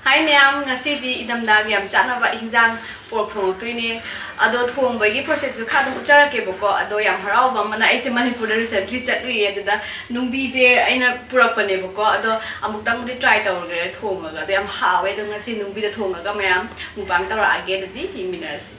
Hi ma'am, ngasi di idam dagi am chana ba hinjang pork thong tuine ado thong bagi process su khadum uchara ke boko ado yam harau ba mana aise manipur recently chatui adada nungbi je aina purak pane boko ado amuk tang ri try tawre thong ga ado yam hawe do ngasi nungbi da thong ga ma'am mukbang tawra age dadi himinarasi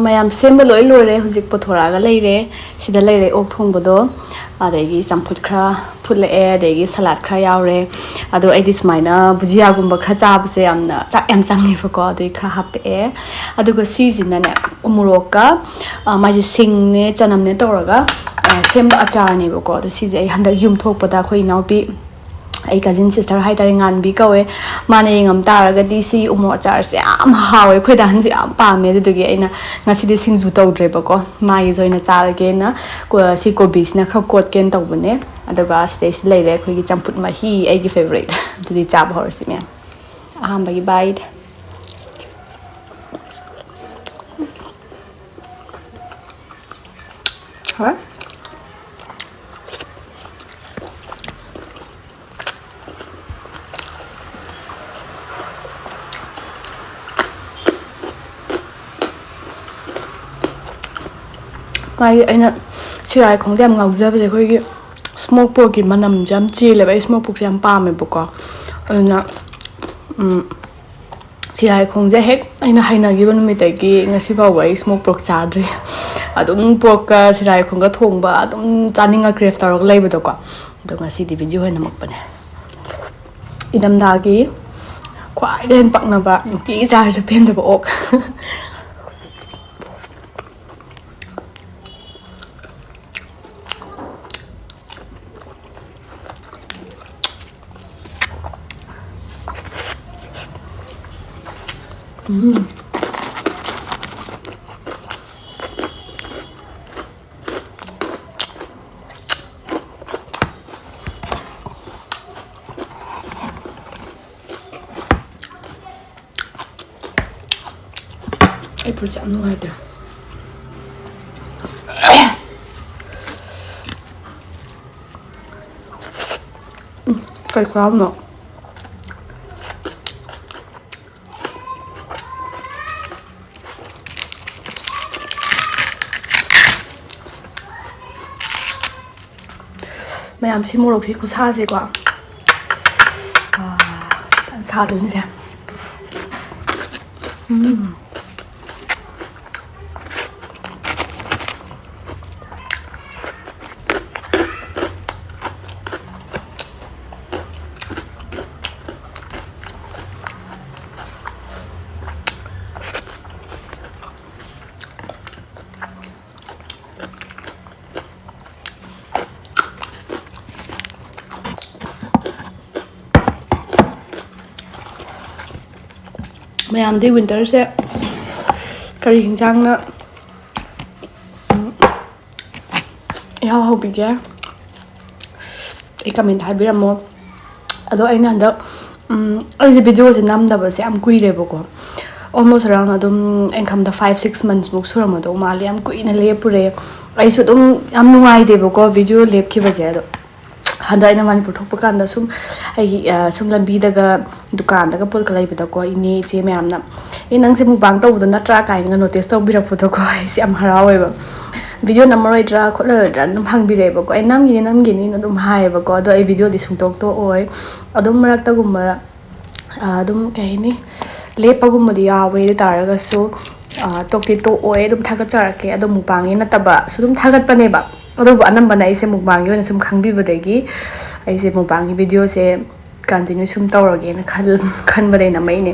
mayam semba loi lore huzik pothora ga leire sida leire ok thong bodo adegi champut khra phule e adegi salad khra yaure ado edi smaina bujia gumba khra chabse amna chak yam changni foko adi khra hape e adugo season ne umuroka maji sing ne chanam ne toraga semba achar ne boko ado sije ai handa yum thok pada khoi naupi ai cousin sister hai tare ngan bi kawe mane ngam taraga di si umo achar se am hawe khoi dan ji am pame du gi aina ngasi di singju tawdre bako mai joina charge na ko si ko bisna khra kot ken tawbune adaga stage leire khoi gi champut ma hi ai gi favorite du di chab horsi me aham bagi bite ha mai aina sirai khongde am ngauja be khoi gi smoke pork gi manam jam chile ba smoke pork jam pa me boko na sirai khongja hek aina haina gi banu mi ta gi ngasi ba wa smoke pork chadri adum pork ka sirai khongga thongba adum chaninga crave tarok leiba do ko do ngasi di video hena makpane idam da gi khwai den pakna ba ki jar se pen da ba ok ai pur cham nuai da kai kwam no mayam si morok si kusa si kwa sa dun siya ꯃꯌꯥꯝꯗꯤ ꯋꯤꯟꯇꯔꯁꯦ ꯀꯔꯤ ꯌꯦꯟꯁꯥꯡꯅ ꯏꯍꯥꯎ ꯍꯥꯎꯕꯤꯒꯦ ꯑꯩ comment ꯍꯥꯏꯕꯤꯔꯝꯃꯣ ꯑꯗꯣ ꯑꯩꯅ ꯍꯟꯗꯛ ꯑꯩꯁꯦ ꯚꯤꯗꯤꯑꯣꯁꯦ ꯅꯝꯗꯕꯁꯦ ꯌꯥꯝ ꯀꯨꯏꯔꯦꯕꯀꯣ almost around ꯑꯗꯨꯝ ꯑꯩꯅ ꯈꯟꯕꯗ 5-6 monthsꯃꯨꯛ ꯁꯨꯔꯝꯃꯗꯧ ꯃꯥꯜꯂꯦ ꯌꯥꯝ ꯀꯨꯏꯅ ꯂꯦꯞꯄꯨꯔꯦ ꯑꯩꯁꯨ ꯑꯗꯨꯝ ꯌꯥꯝ ꯅꯨꯡꯉꯥꯏꯇꯦꯕꯀꯣ ꯚꯤꯗꯤꯑꯣ ꯂꯦꯞꯈꯤꯕꯁꯦ ꯑꯗꯣ ꯍꯟꯗꯛ ꯑꯩꯅ ꯃꯅꯤꯄꯨꯔ ꯊꯣꯛꯄ ꯀꯥꯟꯗ ꯁꯨꯝ ꯑꯩꯒꯤ ꯁꯨꯝ ꯂꯝꯕꯤꯗꯒ ꯗꯨꯀꯥꯟꯗꯒ ꯄꯣꯠꯀ ꯂꯩꯕꯗꯀꯣ ꯏꯅꯦ ꯏꯆꯦ ꯃꯌꯥꯝꯅ ꯅꯪꯁꯦ ꯃꯨꯛꯕꯥꯡ ꯇꯧꯕꯗꯣ ꯅꯠꯇ꯭ꯔꯥ ꯀꯥꯏꯅꯒ ꯅꯣꯇꯤꯁ ꯇꯧꯕꯤꯔꯛꯄꯗꯣꯀꯣ ꯑꯩꯁꯦ ꯌꯥꯝ ꯍꯔꯥꯎꯋꯦꯕ ꯚꯤꯗꯤꯑꯣ ꯅꯝꯃꯔꯣꯏꯗ꯭ꯔꯥ ꯈꯣꯠꯂꯔꯣꯏꯗ꯭ꯔꯥꯅ ꯑꯗꯨꯝ ꯍꯪꯕꯤꯔꯛꯑꯦꯕꯀꯣ ꯑꯩ ꯅꯝꯒꯤꯅꯤꯅ ꯑꯗꯨꯝ ꯍꯥꯏꯌꯦꯕꯀꯣ ꯑꯗꯣ ꯑꯩ ꯚꯤꯗꯤꯑꯣꯗꯤ ꯁꯨꯡꯇꯣꯛ ꯇꯣꯛꯑꯣꯏ ꯑꯗꯨꯝ ꯃꯔꯛꯇꯒꯨꯝꯕ ꯑꯗꯨꯝ ꯀꯩ ꯍꯥꯏꯅꯤ ꯂꯦꯞꯄꯒꯨꯝꯕꯗꯤ ꯌꯥꯎꯋꯦ ꯑꯗꯨ ꯇꯥꯔꯒꯁꯨ ꯇꯣꯛꯇꯤ ꯇꯣꯛꯑꯣꯏ ꯑꯗꯨꯝ ꯊꯥꯒꯠꯆꯔꯛꯀꯦ ꯑꯗꯣ ꯃꯨꯛꯕꯥꯡꯒꯤ ꯅꯠꯇꯕꯁꯨ ꯑꯗꯨꯝ ꯊꯥꯒꯠꯄꯅꯦꯕ ꯑꯗꯨꯕꯨ ꯑꯅꯝꯕꯅ ꯑꯩꯁꯦ ꯃꯨꯛꯕꯥꯡꯒꯤ ꯑꯣꯏꯅ ꯁꯨꯝ ꯈꯪꯕꯤꯕꯗꯒꯤ ꯑꯩꯁꯦ ꯃꯨꯛꯕꯥꯡꯒꯤ ꯚꯤꯗꯤꯑꯣꯁꯦ ꯀꯟꯇꯤꯅ꯭ꯌꯨ ꯁꯨꯝ ꯇꯧꯔꯒꯦꯅ ꯈꯟꯕꯗꯩ ꯅꯝꯃꯛꯏꯅꯦ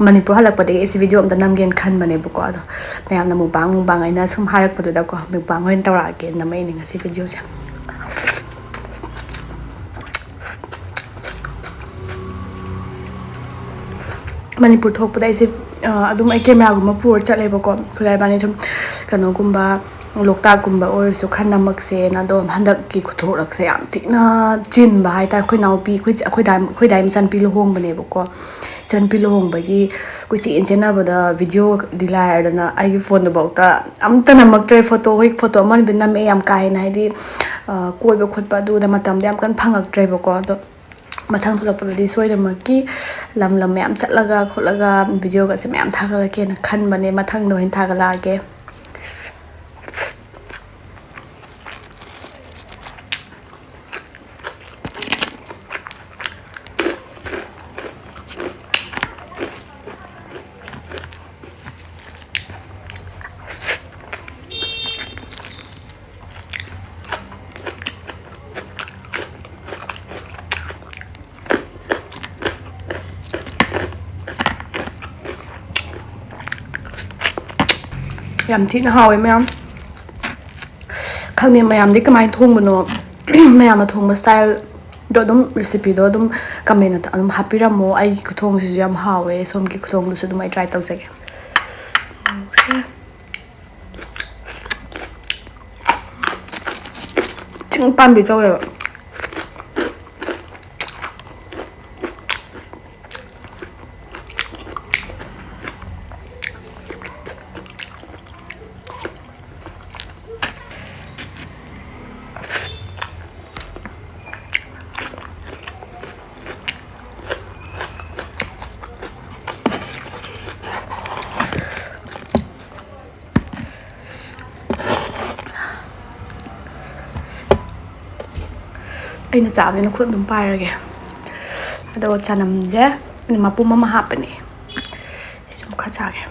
ꯃꯅꯤꯄꯨꯔ ꯍꯜꯂꯛꯄꯗꯒꯤ ꯑꯩꯁꯦ ꯚꯤꯗꯤꯑꯣ ꯑꯝꯇ ꯅꯝꯒꯦꯅ ꯈꯟꯕꯅꯦꯕꯀꯣ ꯑꯗꯣ ꯃꯌꯥꯝꯅ ꯃꯨꯛꯕꯥꯡ ꯑꯩꯅ ꯁꯨꯝ ꯍꯥꯏꯔꯛꯄꯗꯨꯗꯀꯣ ꯃꯨꯛꯕꯥꯡ ꯑꯣꯏꯅ ꯇꯧꯔꯛꯑꯒꯦꯅ ꯅꯝꯃꯛꯏꯅꯦ ꯉꯁꯤ ꯚꯤꯗꯤꯑꯣꯁꯦ ꯃꯅꯤꯄꯨꯔ ꯊꯣꯛꯄꯗ ꯑꯩꯁꯦ ꯑꯗꯨꯝ ꯑꯩ ꯀꯦꯃꯦꯔꯥꯒꯨꯝꯕ ꯄꯨꯔ ꯆꯠꯂꯦꯕꯀꯣ ꯈꯨꯗꯥꯏ ꯏꯕꯥꯅꯤ ꯁꯨꯝ ꯀꯩꯅꯣꯒꯨꯝꯕ ꯂꯣꯛꯇꯥꯛꯀꯨꯝꯕ ꯑꯣꯏꯔꯁꯨ ꯈꯔ ꯅꯝꯃꯛꯁꯦꯅ ꯑꯗꯣ ꯍꯟꯗꯛꯀꯤ ꯈꯨꯊꯣꯔꯛꯁꯦ ꯌꯥꯝ ꯊꯤꯅ ꯆꯤꯟꯕ ꯍꯥꯏꯇꯥꯔꯦ ꯑꯩꯈꯣꯏ ꯏꯅꯥꯎꯄꯤ ꯑꯩꯈꯣꯏꯗꯥꯏ ꯃꯆꯥꯅꯨꯄꯤ ꯂꯨꯍꯣꯡꯕꯅꯦꯕꯀꯣ ꯏꯆꯟꯅꯨꯄꯤ ꯂꯨꯍꯣꯡꯕꯒꯤ ꯆꯦꯟꯅꯕꯗ ꯚꯤꯗꯤꯑꯣꯗꯤ ꯂꯥꯏꯔꯗꯅ ꯑꯩꯒꯤ ꯐꯣꯟꯗꯨꯐꯥꯎꯗ ꯑꯝꯇ ꯅꯝꯃꯛꯇ꯭ꯔꯦ ꯍꯣꯏ ꯐꯣꯇꯣ ꯑꯃꯅꯤꯕꯨꯗꯤ ꯅꯝꯃꯛꯑꯦ ꯌꯥꯝ ꯀꯥ ꯍꯦꯟꯅ ꯍꯥꯏꯗꯤ ꯀꯣꯏꯕ ꯈꯣꯠꯄ ꯑꯗꯨꯗ ꯃꯇꯝꯗ ꯌꯥꯝ ꯀꯟꯅ ꯐꯪꯉꯛꯇ꯭ꯔꯦꯕꯀꯣ ꯑꯗꯣ ꯃꯊꯪ ꯊꯣꯛꯂꯛꯄꯗꯗꯤ ꯁꯣꯏꯗꯅꯃꯛꯀꯤ ꯂꯝ ꯃꯌꯥꯝ ꯆꯠꯂꯒ ꯈꯣꯠꯂꯒ ꯚꯤꯗꯤꯑꯣꯒꯁꯦ ꯃꯌꯥꯝ ꯊꯥꯒꯠꯂꯛꯀꯦꯅ ꯈꯟꯕꯅꯦ ꯃꯊꯪꯗ ꯑꯣꯏꯅ ꯊꯥꯒꯠꯂꯛꯑꯒꯦ ꯌꯥꯝ ꯊꯤꯅ ꯍꯥꯎꯋꯦ ꯃꯌꯥꯝ ꯈꯪꯗꯦ ꯃꯌꯥꯝꯗꯤ ꯀꯃꯥꯏꯅ ꯊꯣꯡꯕꯅꯣ ꯃꯌꯥꯝꯅ ꯊꯣꯡꯕ ꯁ꯭ꯇꯥꯏꯜꯗꯣ ꯑꯗꯨꯝ ꯔꯦꯁꯤꯄꯤꯗꯣ ꯑꯗꯨꯝ ꯀꯃꯦꯟꯇ ꯑꯗꯨꯝ ꯍꯥꯞꯄꯤꯔꯝꯃꯣ ꯑꯩꯒꯤ ꯈꯨꯊꯣꯡꯁꯤꯁꯨ ꯌꯥꯝ ꯍꯥꯎꯋꯦ ꯁꯣꯝꯒꯤ ꯈꯨꯊꯣꯡꯗꯨꯁꯨ ꯑꯗꯨꯝ ꯑꯩ ꯇ꯭ꯔꯥꯏ ꯇꯧꯖꯒꯦ ꯆꯤꯡ ꯄꯥꯟꯕꯤ ꯇꯧꯋꯦꯕ ꯑꯩꯅ ꯆꯥꯕꯅꯤꯅ ꯈꯨꯠ ꯑꯗꯨꯝ ꯄꯥꯏꯔꯒꯦ ꯑꯗꯨꯒ ꯆꯅꯝꯁꯦ ꯃꯄꯨꯝ ꯑꯃ ꯍꯥꯞꯄꯅꯤ ꯁꯨꯝ ꯈꯔ ꯆꯥꯒꯦ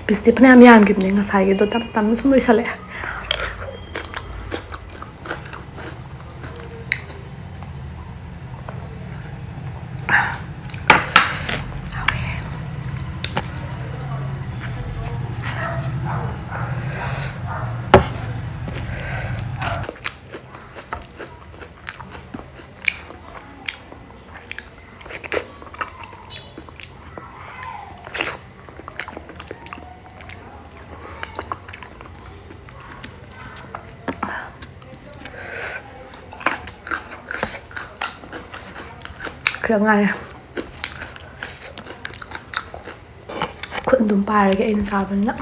ꯄꯤꯁꯇꯤ ꯐꯅꯌꯥꯝ ꯌꯥꯝꯈꯤꯕꯅꯦ ꯉꯁꯥꯏꯒꯤꯗꯣ ꯇꯞꯅ ꯁꯨꯝ ꯂꯣꯏꯁꯜꯂꯛꯑꯦ khá ngay khuẩn đúng bài cái anh sao bên đó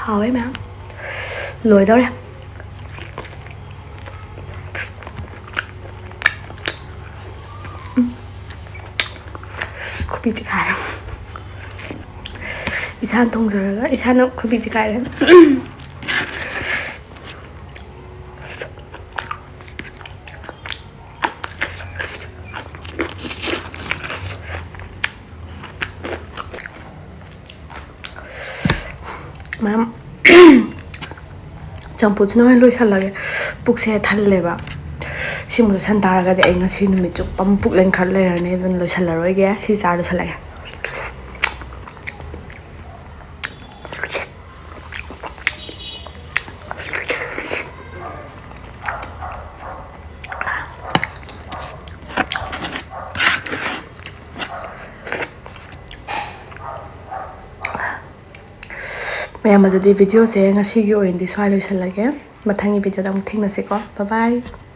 sao ấy mà lùi đâu đây 커피 가요. 이상한 동서가 이상한 커피 가요. 맘 정보주는 한 로이살라게 북세 달래봐 시무도 산다라가데 아이 ngasi numit 쪽 pamuk len khat le ne dan loisallaroi ge si cha do salage mayam adudi video se ngasi gi oin di swai loisalage mathang gi video da muk thengna se ko bye bye